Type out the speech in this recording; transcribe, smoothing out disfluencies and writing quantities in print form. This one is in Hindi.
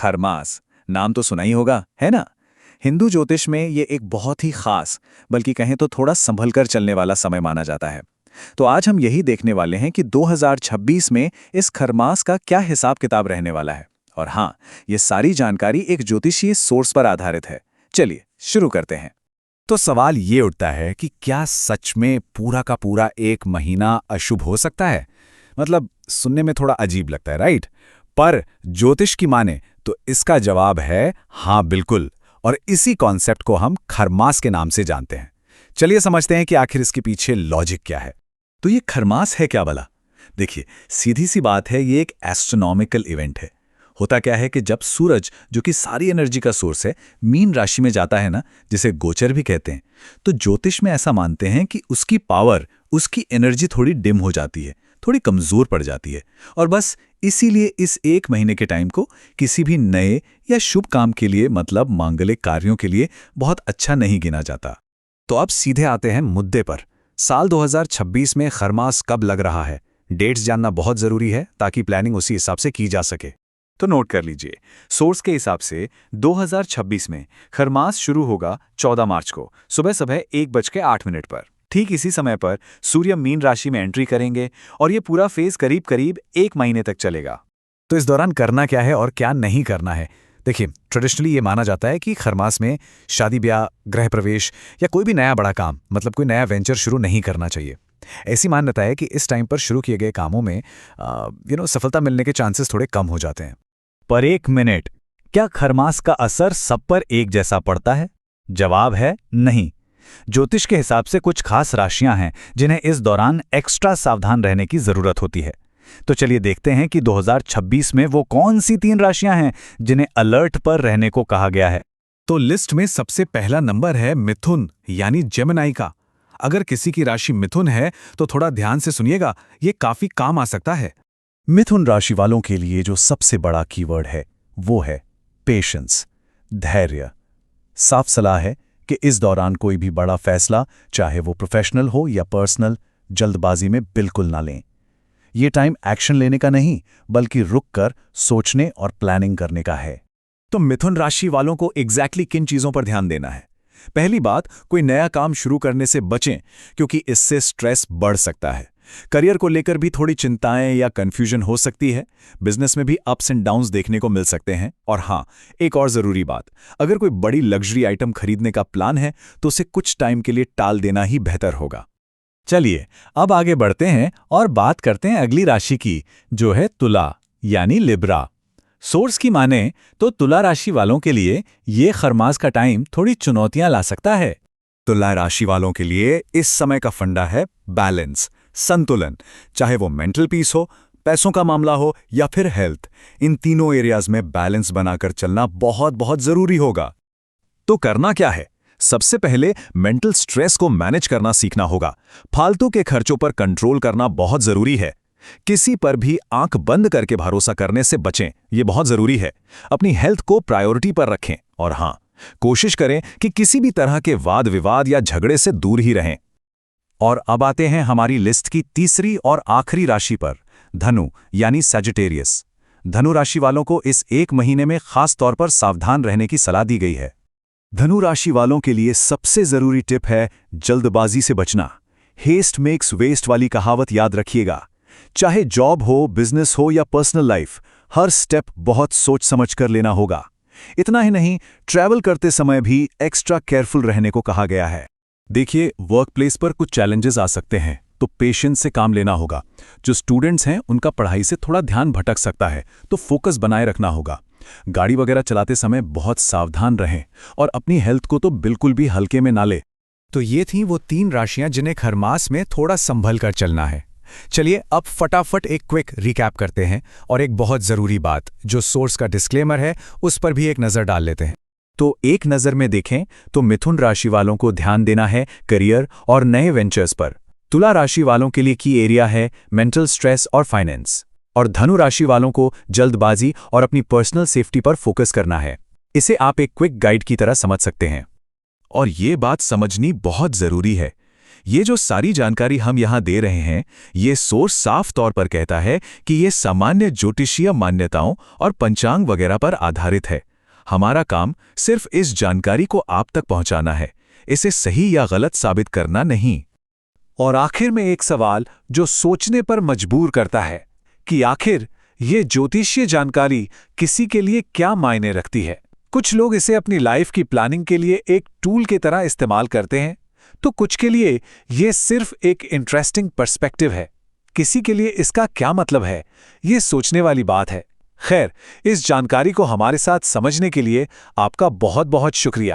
खरमास, नाम तो सुना ही होगा, है ना? हिंदू ज्योतिष में ये एक बहुत ही खास, बल्कि कहें तो थोड़ा संभलकर चलने वाला समय माना जाता है। तो आज हम यही देखने वाले हैं कि 2026 में इस खरमास का क्या हिसाब किताब रहने वाला है। और हाँ, ये सारी जानकारी एक ज्योतिषीय सोर्स पर आधारित है। चलिए शुरू करते हैं। तो सवाल ये उठता है कि क्या सच में पूरा का पूरा एक महीना अशुभ हो सकता है? मतलब सुनने में थोड़ा अजीब लगता है, राइट? पर ज्योतिष की माने तो इसका जवाब है हाँ, बिल्कुल। और इसी कॉन्सेप्ट को हम खरमास के नाम से जानते हैं। चलिए समझते हैं कि आखिर इसके पीछे लॉजिक क्या है। तो ये खरमास है क्या भला? देखिए, सीधी सी बात है, ये एक एस्ट्रोनॉमिकल इवेंट है। होता क्या है कि जब सूरज, जो कि सारी एनर्जी का सोर्स है, मीन राशि में जाता है ना, जिसे गोचर भी कहते हैं, तो ज्योतिष में ऐसा मानते हैं कि उसकी पावर, उसकी एनर्जी थोड़ी डिम हो जाती है, थोड़ी कमजोर पड़ जाती है। और बस इसीलिए इस एक महीने के टाइम को किसी भी नए या शुभ काम के लिए, मतलब मांगलिक कार्यों के लिए, बहुत अच्छा नहीं गिना जाता। तो अब सीधे आते हैं मुद्दे पर। साल 2026 में खरमास कब लग रहा है? डेट्स जानना बहुत जरूरी है ताकि प्लानिंग उसी हिसाब से की जा सके। तो नोट कर लीजिए, सोर्स के हिसाब से 2026 में खरमास शुरू होगा 14 मार्च को सुबह सुबह 1:08 पर। ठीक इसी समय पर सूर्य मीन राशि में एंट्री करेंगे और ये पूरा फेज करीब करीब 1 महीने तक चलेगा। तो इस दौरान करना क्या है और क्या नहीं करना है? देखिए, ट्रेडिशनली ये माना जाता है कि खरमास में शादी ब्याह, गृह प्रवेश या कोई भी नया बड़ा काम, मतलब कोई नया वेंचर शुरू नहीं करना चाहिए। ऐसी मान्यता है कि इस टाइम पर शुरू किए गए कामों में सफलता मिलने के चांसेस थोड़े कम हो जाते हैं। पर एक मिनट, क्या खरमास का असर सब पर एक जैसा पड़ता है? जवाब है नहीं। ज्योतिष के हिसाब से कुछ खास राशियां हैं जिन्हें इस दौरान एक्स्ट्रा सावधान रहने की जरूरत होती है। तो चलिए देखते हैं कि 2026 में वो कौन सी 3 राशियां हैं जिन्हें अलर्ट पर रहने को कहा गया है। तो लिस्ट में सबसे पहला नंबर है मिथुन, यानी जेमिनी का। अगर किसी की राशि मिथुन है तो थोड़ा ध्यान से सुनिएगा, ये काफी काम आ सकता है। मिथुन राशि वालों के लिए जो सबसे बड़ा कीवर्ड है वो है पेशेंस, धैर्य। साफ सलाह है कि इस दौरान कोई भी बड़ा फैसला, चाहे वो प्रोफेशनल हो या पर्सनल, जल्दबाजी में बिल्कुल ना लें। ये टाइम एक्शन लेने का नहीं, बल्कि रुककर सोचने और प्लानिंग करने का है। तो मिथुन राशि वालों को एग्जैक्टली किन चीजों पर ध्यान देना है? पहली बात, कोई नया काम शुरू करने से बचें, क्योंकि इससे स्ट्रेस बढ़ सकता है। करियर को लेकर भी थोड़ी चिंताएं या कंफ्यूजन हो सकती है। बिजनेस में भी अप्स एंड डाउन्स देखने को मिल सकते हैं। और हाँ, एक और जरूरी बात, अगर कोई बड़ी लग्जरी आइटम खरीदने का प्लान है तो उसे कुछ टाइम के लिए टाल देना ही बेहतर होगा। चलिए अब आगे बढ़ते हैं और बात करते हैं अगली राशि की, जो है तुला, यानी लिब्रा। सोर्स की माने तो तुला राशि वालों के लिए ये खरमास का टाइम थोड़ी चुनौतियां ला सकता है। तुला राशि वालों के लिए इस समय का फंडा है बैलेंस, संतुलन। चाहे वो मेंटल पीस हो, पैसों का मामला हो या फिर हेल्थ, इन तीनों एरियाज में बैलेंस बनाकर चलना बहुत बहुत जरूरी होगा। तो करना क्या है? सबसे पहले मेंटल स्ट्रेस को मैनेज करना सीखना होगा। फालतू के खर्चों पर कंट्रोल करना बहुत जरूरी है। किसी पर भी आंख बंद करके भरोसा करने से बचें, ये बहुत जरूरी है। अपनी हेल्थ को प्रायोरिटी पर रखें और हाँ, कोशिश करें कि किसी भी तरह के वाद विवाद या झगड़े से दूर ही रहें। और अब आते हैं हमारी लिस्ट की तीसरी और आखिरी राशि पर, धनु, यानी सैजिटेरियस। धनु राशि वालों को इस एक महीने में खास तौर पर सावधान रहने की सलाह दी गई है। धनु राशि वालों के लिए सबसे जरूरी टिप है जल्दबाजी से बचना। हेस्ट मेक्स वेस्ट वाली कहावत याद रखिएगा। चाहे जॉब हो, बिजनेस हो या पर्सनल लाइफ, हर स्टेप बहुत सोच समझ कर लेना होगा। इतना ही नहीं, ट्रैवल करते समय भी एक्स्ट्रा केयरफुल रहने को कहा गया है। देखिए, वर्क प्लेस पर कुछ चैलेंजेस आ सकते हैं, तो पेशेंस से काम लेना होगा। जो स्टूडेंट्स हैं उनका पढ़ाई से थोड़ा ध्यान भटक सकता है, तो फोकस बनाए रखना होगा। गाड़ी वगैरह चलाते समय बहुत सावधान रहें और अपनी हेल्थ को तो बिल्कुल भी हल्के में ना ले। तो ये थी वो 3 राशियां जिन्हें खरमास में थोड़ा संभल कर चलना है। चलिए अब फटाफट एक क्विक रिकैप करते हैं और एक बहुत जरूरी बात, जो सोर्स का डिस्क्लेमर है, उस पर भी एक नजर डाल लेते हैं। तो एक नज़र में देखें तो मिथुन राशि वालों को ध्यान देना है करियर और नए वेंचर्स पर। तुला राशि वालों के लिए की एरिया है मेंटल स्ट्रेस और फाइनेंस। और धनु राशि वालों को जल्दबाजी और अपनी पर्सनल सेफ्टी पर फोकस करना है। इसे आप एक क्विक गाइड की तरह समझ सकते हैं। और ये बात समझनी बहुत जरूरी है ये जो सारी जानकारी हम यहाँ दे रहे हैं, ये सोर्स साफ तौर पर कहता है कि ये सामान्य ज्योतिषीय मान्यताओं और पंचांग वगैरह पर आधारित है। हमारा काम सिर्फ इस जानकारी को आप तक पहुंचाना है, इसे सही या गलत साबित करना नहीं। और आखिर में एक सवाल जो सोचने पर मजबूर करता है कि आखिर ये ज्योतिषीय जानकारी किसी के लिए क्या मायने रखती है। कुछ लोग इसे अपनी लाइफ की प्लानिंग के लिए एक टूल की तरह इस्तेमाल करते हैं, तो कुछ के लिए ये सिर्फ एक इंटरेस्टिंग पर्सपेक्टिव है। किसी के लिए इसका क्या मतलब है, ये सोचने वाली बात है। खैर, इस जानकारी को हमारे साथ समझने के लिए आपका बहुत बहुत शुक्रिया।